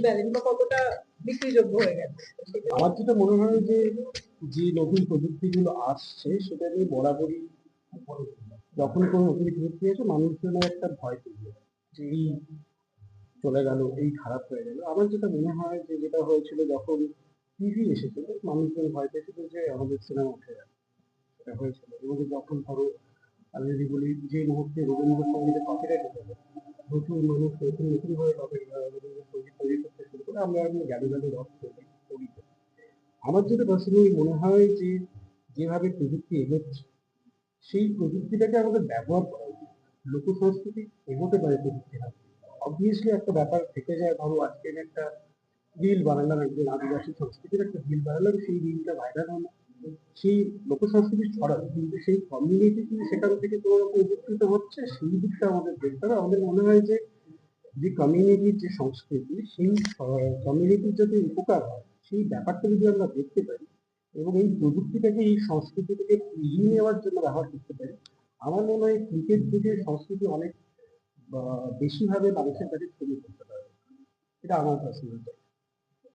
Valid বা কতটা বিক্রিযোগ্য হয়ে গেছে? আমার যেটা মনে হয় যে নতুন প্রযুক্তিগুলো আসছে সেটা নিয়ে বরাবরই যখন কোনো নতুন প্রযুক্তি আসে মানুষজনের একটা ভয় তৈরি হয় যে এই চলে গেল, এই খারাপ হয়ে গেল। আমার যেটা মনে হয় যে যেটা হয়েছিল যখন টিভি এসেছিল মানুষজন ভয় পেয়েছিল যে আমাদের সিনেমা উঠে যাবে, সেটা হয়েছিল। এবং যখন ধরো আমি যদি বলি যে মুহূর্তে রবীন্দ্রসঙ্গীতের কপিরাইট হয়ে যাবে, প্রচুর মানুষ নতুন নতুন ভাবে রবীন্দ্রসঙ্গীত তৈরি করতে শুরু করে, আমরা এখন গালি গালি রক করি। আমার যেটা পার্সোনালি মনে হয় যে যেভাবে প্রযুক্তি এগোচ্ছে সেই প্রযুক্তিটাকে আমাদের ব্যবহার করা উচিত। লোক সংস্কৃতি এগোতে পারে প্রযুক্তি হাতে। অবভিয়াসলি একটা ব্যাপার থেকে যায়, ধরো আজকে আমি একটা রিল বানালাম, একজন আদিবাসী সংস্কৃতির একটা রিল বানালাম, সেই রিলটা ভাইরাল হলো, সেই লোক সংস্কৃতি ছড়ালো, কিন্তু সেই কমিউনিটি কিন্তু সেখান থেকে কোনো রকম উপকৃত হচ্ছে সেই দিকটা আমাদের দেখতে হবে। আমাদের মনে হয় যে কমিউনিটির যে সংস্কৃতি সেই কমিউনিটির যদি উপকার হয় সেই ব্যাপারটা যদি আমরা দেখতে পারি এবং এই প্রযুক্তিটাকে এই সংস্কৃতি থেকে ফিরিয়ে নেওয়ার জন্য ব্যবহার করতে পারি, আমার মনে হয় ক্রিকেট থেকে সংস্কৃতি অনেক বেশিভাবে মানুষের কাছে ছড়িয়ে পড়তে পারে। এটা আমার পার্সোনাল।